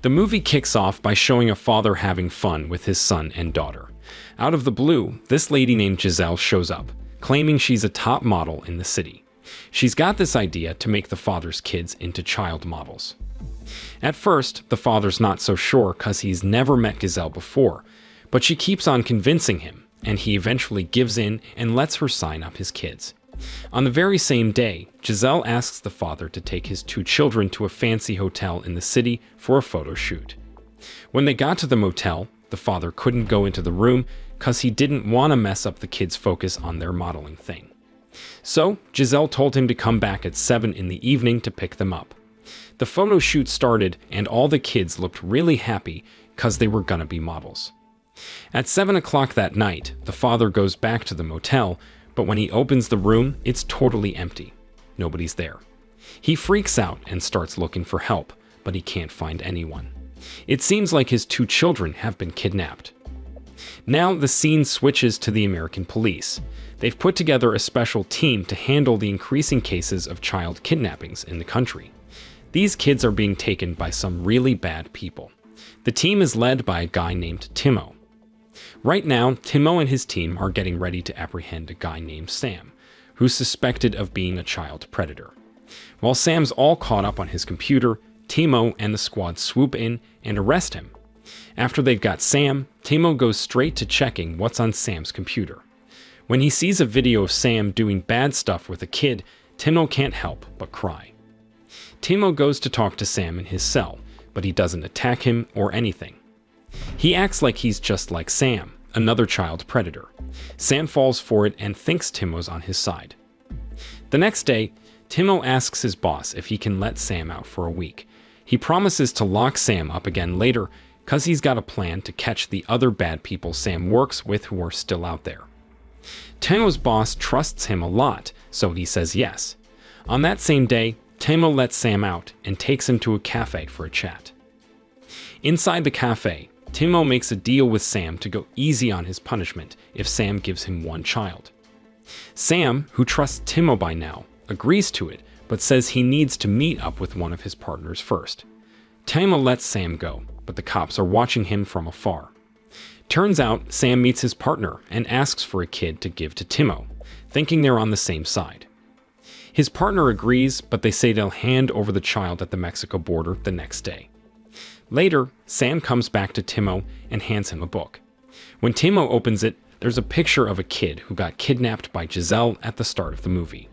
The movie kicks off by showing a father having fun with his son and daughter. Out of the blue, this lady named Jazelle shows up, claiming she's a top model in the city. She's got this idea to make the father's kids into child models. At first, the father's not so sure cause he's never met Jazelle before, but she keeps on convincing him, and he eventually gives in and lets her sign up his kids. On the very same day, Jazelle asks the father to take his 2 children to a fancy hotel in the city for a photo shoot. When they got to the motel, the father couldn't go into the room cause he didn't want to mess up the kids' focus on their modeling thing. So, Jazelle told him to come back at 7 in the evening to pick them up. The photo shoot started and all the kids looked really happy cause they were gonna be models. At 7 o'clock that night, the father goes back to the motel, but when he opens the room, it's totally empty. Nobody's there. He freaks out and starts looking for help, but he can't find anyone. It seems like his 2 children have been kidnapped. Now the scene switches to the American police. They've put together a special team to handle the increasing cases of child kidnappings in the country. These kids are being taken by some really bad people. The team is led by a guy named Timo. Right now, Timo and his team are getting ready to apprehend a guy named Sam, who's suspected of being a child predator. While Sam's all caught up on his computer, Timo and the squad swoop in and arrest him. After they've got Sam, Timo goes straight to checking what's on Sam's computer. When he sees a video of Sam doing bad stuff with a kid, Timo can't help but cry. Timo goes to talk to Sam in his cell, but he doesn't attack him or anything. He acts like he's just like Sam, another child predator. Sam falls for it and thinks Timo's on his side. The next day, Timo asks his boss if he can let Sam out for a week. He promises to lock Sam up again later cause he's got a plan to catch the other bad people Sam works with who are still out there. Timo's boss trusts him a lot, so he says yes. On that same day, Timo lets Sam out and takes him to a cafe for a chat. Inside the cafe, Timo makes a deal with Sam to go easy on his punishment if Sam gives him 1 child. Sam, who trusts Timo by now, agrees to it, but says he needs to meet up with one of his partners first. Timo lets Sam go, but the cops are watching him from afar. Turns out, Sam meets his partner and asks for a kid to give to Timo, thinking they're on the same side. His partner agrees, but they say they'll hand over the child at the Mexico border the next day. Later, Sam comes back to Timo and hands him a book. When Timo opens it, there's a picture of a kid who got kidnapped by Jazelle at the start of the movie.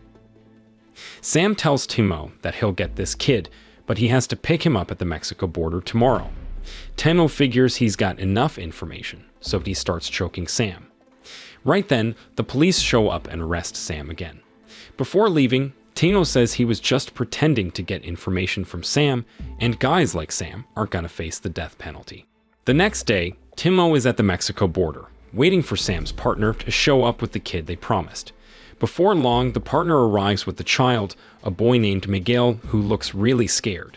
Sam tells Timo that he'll get this kid, but he has to pick him up at the Mexico border tomorrow. Timo figures he's got enough information, so he starts choking Sam. Right then, the police show up and arrest Sam again. Before leaving, Timo says he was just pretending to get information from Sam, and guys like Sam are gonna face the death penalty. The next day, Timo is at the Mexico border, waiting for Sam's partner to show up with the kid they promised. Before long, the partner arrives with the child, a boy named Miguel who looks really scared.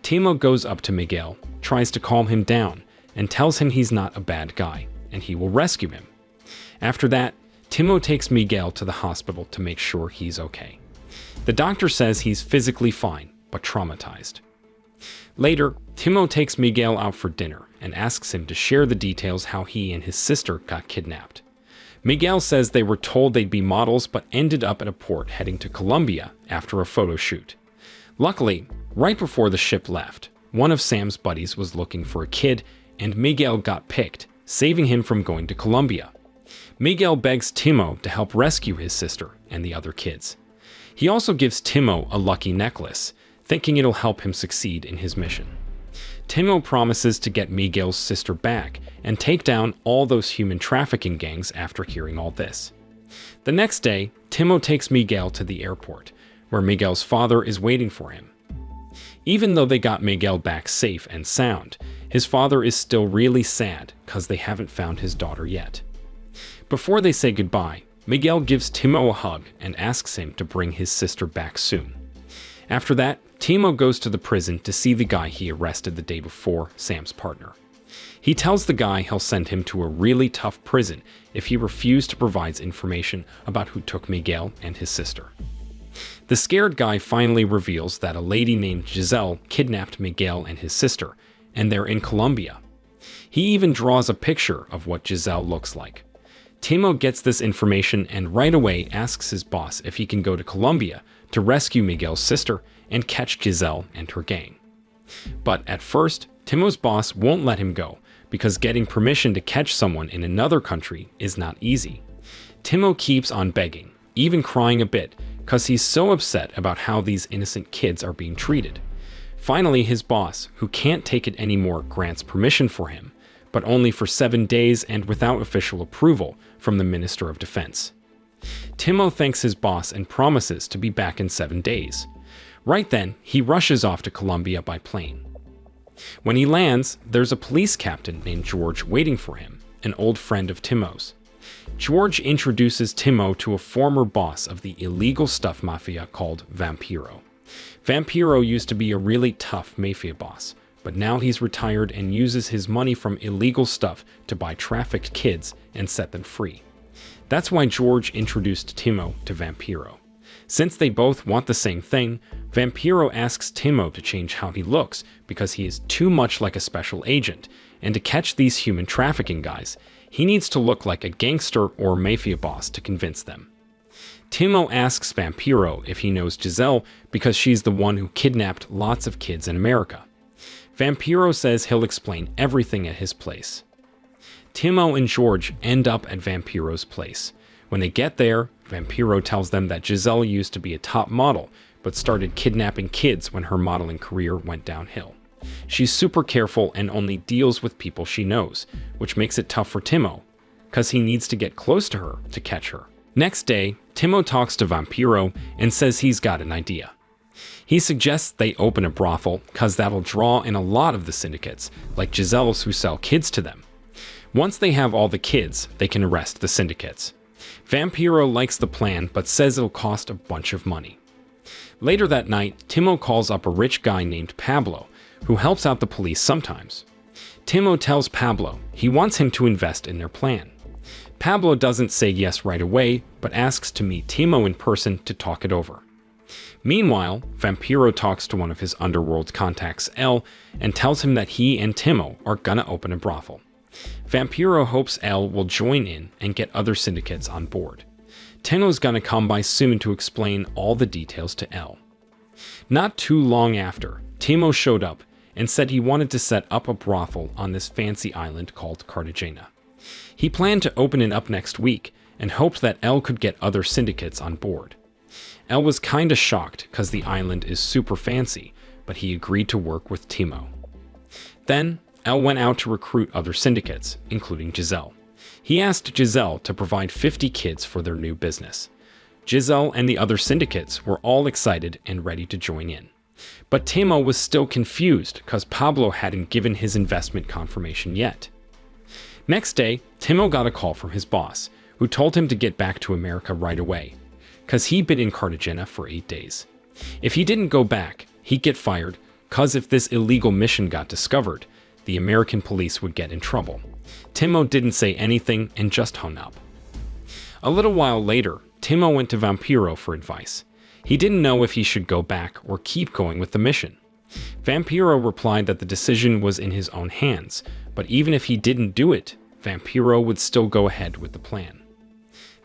Timo goes up to Miguel, tries to calm him down, and tells him he's not a bad guy, and he will rescue him. After that, Timo takes Miguel to the hospital to make sure he's okay. The doctor says he's physically fine, but traumatized. Later, Timo takes Miguel out for dinner and asks him to share the details how he and his sister got kidnapped. Miguel says they were told they'd be models but ended up at a port heading to Colombia after a photo shoot. Luckily, right before the ship left, one of Sam's buddies was looking for a kid and Miguel got picked, saving him from going to Colombia. Miguel begs Timo to help rescue his sister and the other kids. He also gives Timo a lucky necklace, thinking it'll help him succeed in his mission. Timo promises to get Miguel's sister back and take down all those human trafficking gangs after hearing all this. The next day, Timo takes Miguel to the airport, where Miguel's father is waiting for him. Even though they got Miguel back safe and sound, his father is still really sad because they haven't found his daughter yet. Before they say goodbye, Miguel gives Timo a hug and asks him to bring his sister back soon. After that, Timo goes to the prison to see the guy he arrested the day before, Sam's partner. He tells the guy he'll send him to a really tough prison if he refuses to provide information about who took Miguel and his sister. The scared guy finally reveals that a lady named Jazelle kidnapped Miguel and his sister, and they're in Colombia. He even draws a picture of what Jazelle looks like. Timo gets this information and right away asks his boss if he can go to Colombia to rescue Miguel's sister and catch Jazelle and her gang. But at first, Timo's boss won't let him go because getting permission to catch someone in another country is not easy. Timo keeps on begging, even crying a bit, because he's so upset about how these innocent kids are being treated. Finally, his boss, who can't take it anymore, grants permission for him, but only for 7 days and without official approval from the Minister of Defense. Timo thanks his boss and promises to be back in 7 days. Right then, he rushes off to Colombia by plane. When he lands, there's a police captain named George waiting for him, an old friend of Timo's. George introduces Timo to a former boss of the illegal stuff mafia called Vampiro. Vampiro used to be a really tough mafia boss, but now he's retired and uses his money from illegal stuff to buy trafficked kids and set them free. That's why George introduced Timo to Vampiro. Since they both want the same thing, Vampiro asks Timo to change how he looks because he is too much like a special agent, and to catch these human trafficking guys, he needs to look like a gangster or mafia boss to convince them. Timo asks Vampiro if he knows Jazelle because she's the one who kidnapped lots of kids in America. Vampiro says he'll explain everything at his place. Timo and George end up at Vampiro's place. When they get there, Vampiro tells them that Jazelle used to be a top model, but started kidnapping kids when her modeling career went downhill. She's super careful and only deals with people she knows, which makes it tough for Timo, because he needs to get close to her to catch her. Next day, Timo talks to Vampiro and says he's got an idea. He suggests they open a brothel because that'll draw in a lot of the syndicates, like Jazelle's who sell kids to them. Once they have all the kids, they can arrest the syndicates. Vampiro likes the plan but says it'll cost a bunch of money. Later that night, Timo calls up a rich guy named Pablo, who helps out the police sometimes. Timo tells Pablo he wants him to invest in their plan. Pablo doesn't say yes right away, but asks to meet Timo in person to talk it over. Meanwhile, Vampiro talks to one of his underworld contacts, El, and tells him that he and Timo are gonna open a brothel. Vampiro hopes El will join in and get other syndicates on board. Timo's gonna come by soon to explain all the details to El. Not too long after, Timo showed up and said he wanted to set up a brothel on this fancy island called Cartagena. He planned to open it up next week and hoped that El could get other syndicates on board. El was kinda shocked because the island is super fancy, but he agreed to work with Timo. Then, El went out to recruit other syndicates, including Jazelle. He asked Jazelle to provide 50 kids for their new business. Jazelle and the other syndicates were all excited and ready to join in. But Timo was still confused because Pablo hadn't given his investment confirmation yet. Next day, Timo got a call from his boss, who told him to get back to America right away, because he'd been in Cartagena for 8 days. If he didn't go back, he'd get fired, because if this illegal mission got discovered, the American police would get in trouble. Timo didn't say anything and just hung up. A little while later, Timo went to Vampiro for advice. He didn't know if he should go back or keep going with the mission. Vampiro replied that the decision was in his own hands, but even if he didn't do it, Vampiro would still go ahead with the plan.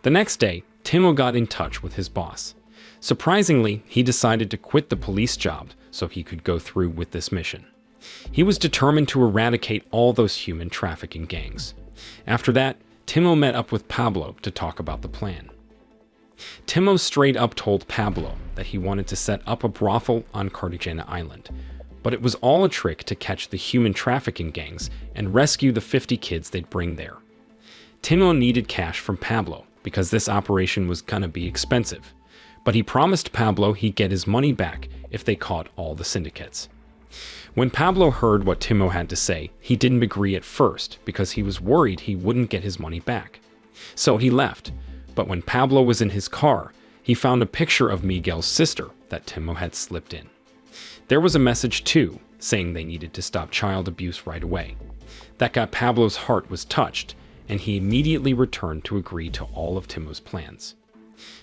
The next day, Timo got in touch with his boss. Surprisingly, he decided to quit the police job so he could go through with this mission. He was determined to eradicate all those human trafficking gangs. After that, Timo met up with Pablo to talk about the plan. Timo straight up told Pablo that he wanted to set up a brothel on Cartagena Island, but it was all a trick to catch the human trafficking gangs and rescue the 50 kids they'd bring there. Timo needed cash from Pablo because this operation was gonna be expensive, but he promised Pablo he'd get his money back if they caught all the syndicates. When Pablo heard what Timo had to say, he didn't agree at first because he was worried he wouldn't get his money back. So he left, but when Pablo was in his car, he found a picture of Miguel's sister that Timo had slipped in. There was a message too, saying they needed to stop child abuse right away. That got Pablo's heart was touched, and he immediately returned to agree to all of Timo's plans.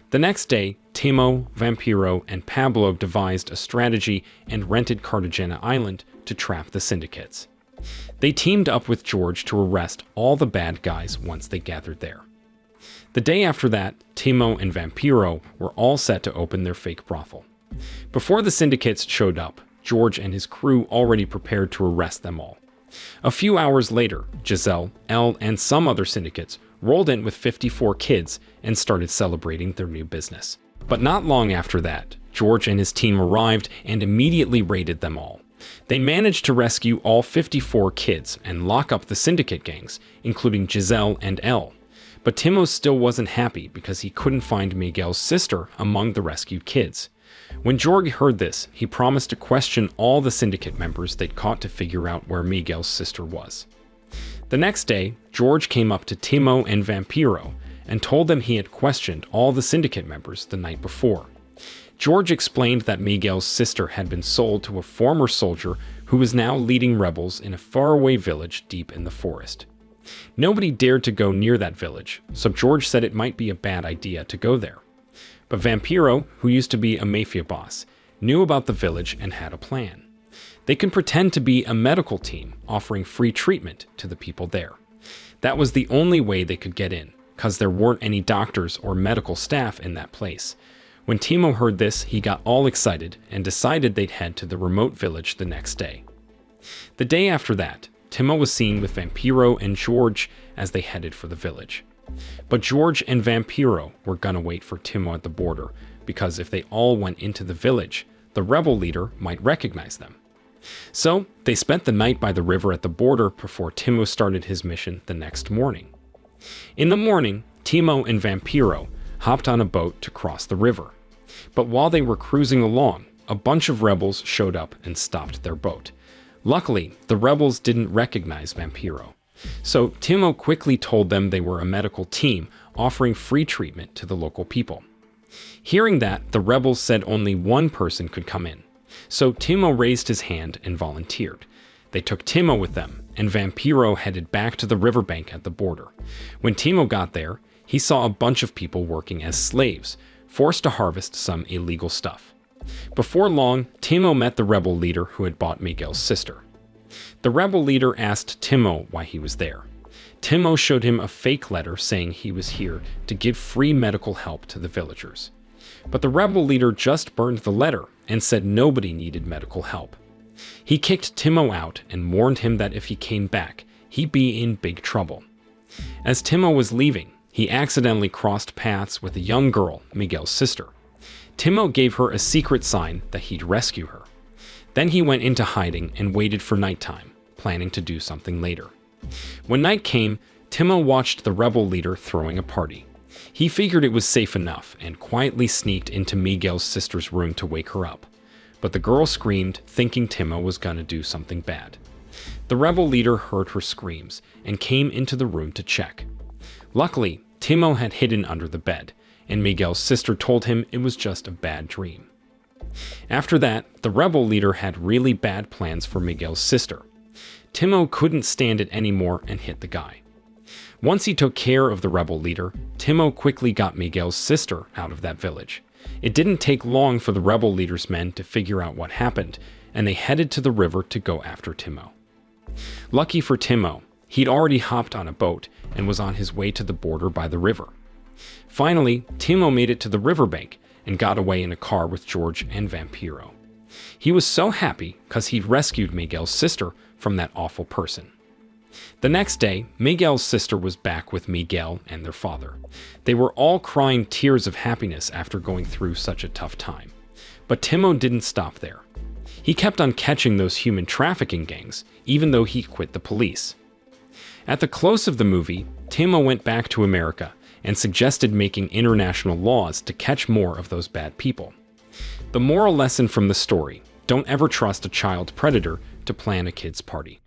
The next day, Timo, Vampiro, and Pablo devised a strategy and rented Cartagena Island to trap the syndicates. They teamed up with George to arrest all the bad guys once they gathered there. The day after that, Timo and Vampiro were all set to open their fake brothel. Before the syndicates showed up, George and his crew already prepared to arrest them all. A few hours later, Jazelle, Elle, and some other syndicates rolled in with 54 kids and started celebrating their new business. But not long after that, George and his team arrived and immediately raided them all. They managed to rescue all 54 kids and lock up the syndicate gangs, including Jazelle and Elle. But Timo still wasn't happy because he couldn't find Miguel's sister among the rescued kids. When George heard this, he promised to question all the syndicate members they'd caught to figure out where Miguel's sister was. The next day, George came up to Timo and Vampiro and told them he had questioned all the syndicate members the night before. George explained that Miguel's sister had been sold to a former soldier who was now leading rebels in a faraway village deep in the forest. Nobody dared to go near that village, so George said it might be a bad idea to go there. But Vampiro, who used to be a mafia boss, knew about the village and had a plan. They could pretend to be a medical team offering free treatment to the people there. That was the only way they could get in, because there weren't any doctors or medical staff in that place. When Timo heard this, he got all excited and decided they'd head to the remote village the next day. The day after that, Timo was seen with Vampiro and George as they headed for the village. But George and Vampiro were gonna wait for Timo at the border, because if they all went into the village, the rebel leader might recognize them. So they spent the night by the river at the border before Timo started his mission the next morning. In the morning, Timo and Vampiro hopped on a boat to cross the river. But while they were cruising along, a bunch of rebels showed up and stopped their boat. Luckily, the rebels didn't recognize Vampiro. So Timo quickly told them they were a medical team offering free treatment to the local people. Hearing that, the rebels said only one person could come in. So Timo raised his hand and volunteered. They took Timo with them, and Vampiro headed back to the riverbank at the border. When Timo got there, he saw a bunch of people working as slaves, forced to harvest some illegal stuff. Before long, Timo met the rebel leader who had bought Miguel's sister. The rebel leader asked Timo why he was there. Timo showed him a fake letter saying he was here to give free medical help to the villagers. But the rebel leader just burned the letter and said nobody needed medical help. He kicked Timo out and warned him that if he came back, he'd be in big trouble. As Timo was leaving, he accidentally crossed paths with a young girl, Miguel's sister. Timo gave her a secret sign that he'd rescue her. Then he went into hiding and waited for nighttime, planning to do something later. When night came, Timo watched the rebel leader throwing a party. He figured it was safe enough and quietly sneaked into Miguel's sister's room to wake her up. But the girl screamed, thinking Timo was gonna do something bad. The rebel leader heard her screams and came into the room to check. Luckily, Timo had hidden under the bed, and Miguel's sister told him it was just a bad dream. After that, the rebel leader had really bad plans for Miguel's sister. Timo couldn't stand it anymore and hit the guy. Once he took care of the rebel leader, Timo quickly got Miguel's sister out of that village. It didn't take long for the rebel leader's men to figure out what happened, and they headed to the river to go after Timo. Lucky for Timo, he'd already hopped on a boat and was on his way to the border by the river. Finally, Timo made it to the riverbank and got away in a car with George and Vampiro. He was so happy because he'd rescued Miguel's sister from that awful person. The next day, Miguel's sister was back with Miguel and their father. They were all crying tears of happiness after going through such a tough time. But Timo didn't stop there. He kept on catching those human trafficking gangs, even though he quit the police. At the close of the movie, Timo went back to America and suggested making international laws to catch more of those bad people. The moral lesson from the story: don't ever trust a child predator to plan a kid's party.